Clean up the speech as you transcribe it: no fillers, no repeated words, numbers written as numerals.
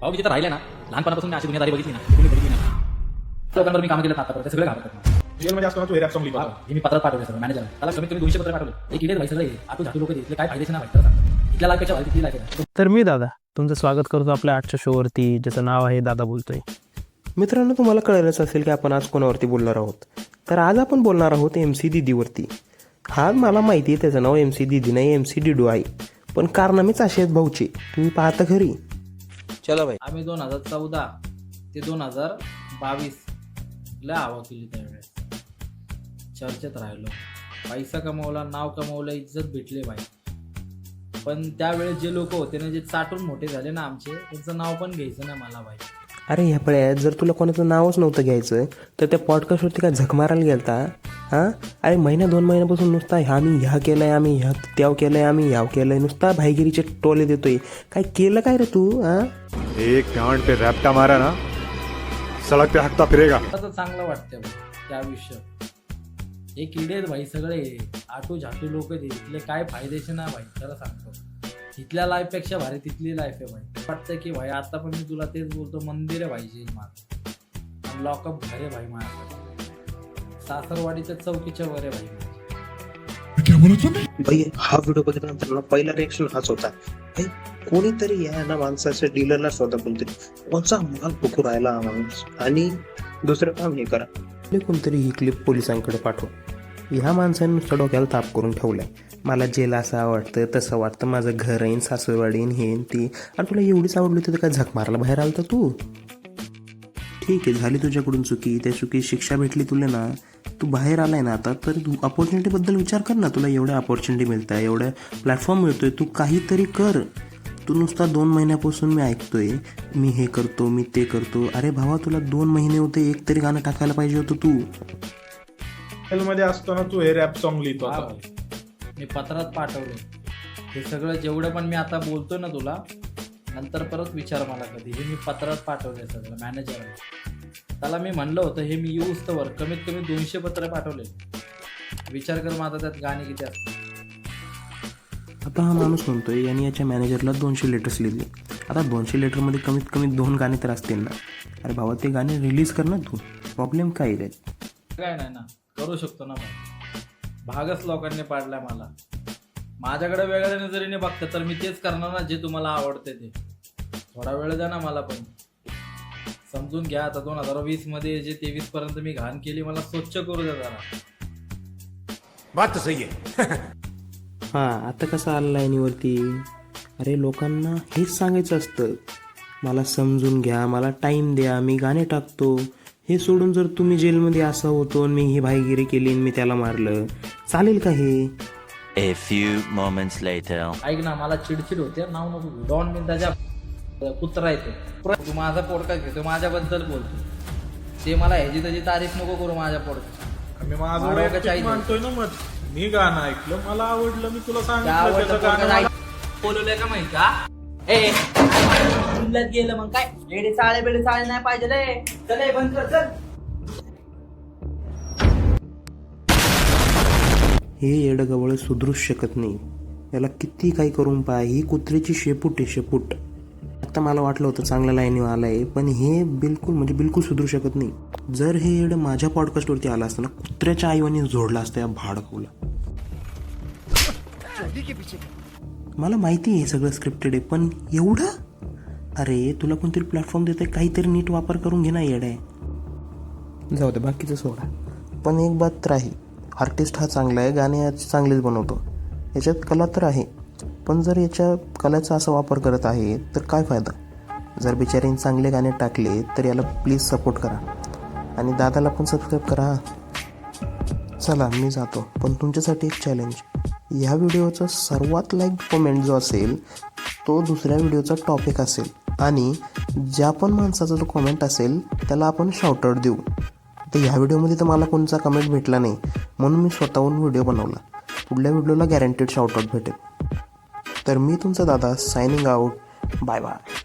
भाऊ मी तिथं राहिले ना, लहानपणापासून मी अशी दुनियादारी बघितली ना, तुम्ही बघितली ना, लोकांवर मी काम केलं आतापर्यंत सगळे घाबरतात. जेलमध्ये असताना तू हे रॅप सॉंग लिहितो होता. हे मी पत्रात पाठवले सगळं मॅनेजर, त्याला कमीत कमी 200 पत्र पाठवले. एक इडे भाई सगळे आतू झाटू लोक इथले काय फायदेशीर नाही भाई, इथल्या लाईफपेक्षा भारी तिथली लाईफ आहे. तर मी दादा तुमचं स्वागत करतो आपल्या आजच्या शोवरती, ज्याचं नाव आहे दादा बोलतोय. मित्रांनो, तुम्हाला कळलंच असेल की आपण आज कोणावरती बोलणार आहोत. तर आज आपण बोलणार आहोत MC दीदीवरती. हा मला माहिती आहे त्याचं नाव MC दीदी नाही, MC डिडू आहे, पण कारनामेच असे आहेत भाऊचे, तुम्ही पाहता खरी. चला भाई. आम्ही 2014 ते 2022 ला हवा केली. त्यावेळेस चर्चेत राहिलो, पैसा कमवला, नाव कमवलं, इज्जत भेटले बाई. पण त्यावेळेस जे लोक होते ना, जे चाटून मोठे झाले ना आमचे, त्यांचं नाव पण घ्यायचं नाही मला बाई. अरे ह्या पळ्यात जर तुला कोणाचं नावच नव्हतं घ्यायचं तर त्या पॉडकास्टवरती काय झक मारायला गेलता? हां, अरे महिना 2 महिन्यापासून नुसता आम्ही ह्या केलंय, आम्ही ह्या त्याव केलंय, आम्ही ह्याव केलंय, नुसता भाईगिरीचे टोले देतोय. काय केलं काय रे तू? हां, एक गांड पे रैप्टा मारा ना, सड़क पे हकता फिरेगा. असं चांगलं वाटतं बाई त्या आयुष्य. हे किडे आहेत भाई सगळे, आटू झाटू लोक इथले काय फायदेशीर नाही भाई, खरं सांगतो. इथल्या लाईफपेक्षा भारी तिथली लाईफ आहे भाई. वाटतं की भाई आता पण मी तुला तेच बोलतो, मंदिर आहे भाई जेल माझं, लॉकअप घर आहे भाई माझ्याकडे, सासरवाडीच्या चौकीच्या वर आहे भाई. भाई हा व्हिडिओ बघितल्यानंतर मला पहिला रिएक्शन हाच होता, भाई कोणीतरी या ना माणसाच्या डीलरला स्वतः कोणचा माल पकडू राहिला माणूस, आणि दुसरं काम हे करा, कोणतरी ही क्लिप पोलिसांकडे पाठव. ह्या माणसाने नुसतं डोक्याला ताप करून ठेवलाय. मला जेल असं आवडतं, तसं वाटतं, माझं घर येईन, सासूरवाडीन, हे ती. आणि तुला एवढीच आवडली होती तर काय झक मारायला बाहेर आलता तू? ठीक आहे, झाली तुझ्याकडून चुकी, त्या चुकी शिक्षा भेटली तुला ना, तू बाहेर आलाय ना आता, तर तू अपॉर्च्युनिटीबद्दल विचार कर ना. तुला एवढ्या अपॉर्च्युनिटी मिळत आहे, एवढ्या प्लॅटफॉर्म मिळतोय, तू काहीतरी कर. तू नुसता 2 महिन्यापासून मी ऐकतोय, मी हे करतो, मी ते करतो. अरे भावा, तुला 2 महिने होते, एक तरी गाणं टाकायला पाहिजे होतं तू. जेलमध्ये असताना तू हे रॅप सॉंग लिहितो हा होता. भाई, मी पत्रात पाठवले हे सगळं, जेवढं पण मी आता बोलतो ना तुला, नंतर परत विचार मला कधी. हे मी पत्रात पाठवले सगळं मॅनेजर. त्याला मी म्हणलं होतं हे मी यूज तर कमीत कमी 200 पत्र पाठवले. विचार कर माझा त्यात गाणी किती असतात. आता हा माणूस म्हणतोय यांनी याच्या मॅनेजरला 200 लेटर्स लिहिली. आता 200 लेटरमध्ये कमीत कमी 2 गाणे तर असतील ना. अरे भावा, ते गाणे रिलीज कर ना तू, प्रॉब्लेम काय रे? काय नाही ना, करू शकतो ना भाई. भागच लोकांनी पाडलाय मला. माझ्याकडे वेगळ्या नजरेने बघतं तर मी तेच करणार ना जे तुम्हाला आवडते ते. थोडा वेळ द्या ना मला पण, समजून घ्या. आता 2020 मध्ये जे 23 पर्यंत मी घाण केली, मला स्वच्छ करू द्या जरा. बात तो सही है. हां, आता कसं आलं लाईनीवरती? अरे लोकांना हेच सांगायचं असतं, मला समजून घ्या, मला टाईम द्या, मी गाणे टाकतो. हे सोडून जर तुम्ही जेलमध्ये असं होतो, मी ही भाईगिरी केली आणि मी त्याला मारलं, चालेल का हे? A few moments later. ऐक ना, मला चिडचिड होते. नाव नको घेऊ. डॉन मिनटाच्या कुत्रा येते. तू माझा पोडकास्ट घेतो, माझ्याबद्दल बोलतो, ते मला ह्याची त्याची तारीफ नको करू माझ्या पोडकास्ट. मी माझं मला वैयक्तिक काही मानतोय ना, मग मी गाणं ऐकलं, मला आवडलं, मी तुला सांगितलं त्याचं गाणं मला- बोलवलंय का माहिती का? गेलं मग काय एडे चाळे बेडे चाळे नाही पाहिजे रे. चल बंद कर, चल. हे येडगवळ सुधरूच शकत नाही. याला किती काही करून पाय, ही कुत्र्याची शेपूट आहे, शेपूट. आता मला वाटलं होतं चांगल्या लाईनीवर आलाय, पण हे बिलकुल म्हणजे बिलकुल सुधरू शकत नाही. जर हे येडं माझ्या पॉडकास्टवरती आलं असतं ना, कुत्र्याच्या आईवानी जोडला असतं या भाडकवला. मला माहिती आहे हे सगळं स्क्रिप्टेड आहे, पण एवढं? अरे तुला कोणतरी प्लॅटफॉर्म देतंय, काहीतरी नीट वापर करून घे ना येडा आहे. जाऊ दे, बाकीचं सोडा. पण एक बात तर आहे, आर्टिस्ट हा चांगला आहे, गाणे चांगलेच बनवतो, याच्यात कला तर आहे. पण जर याच्या कलेचा असा वापर करत आहे तर काय फायदा? जर बिचारीने चांगले गाणे टाकले तर याला प्लीज सपोर्ट करा, आणि दादाला पण सबस्क्राईब करा. चला मी जातो, पण तुमच्यासाठी एक चॅलेंज. ह्या व्हिडिओचा सर्वात लाईक कमेंट जो असेल तो दुसऱ्या व्हिडिओचा टॉपिक असेल, आणि ज्या पण माणसाचा जो कमेंट असेल त्याला आपण शाउटआउट देऊ. तर ह्या व्हिडिओमध्ये तर मला कोणचा कमेंट भेटला नाही, म्हणून मी स्वतःहून व्हिडिओ बनवला. पुढल्या व्हिडिओला गॅरंटेड शाउटआउट भेटेल. तर मी तुमचा दादा सायनिंग आउट. Bye bye.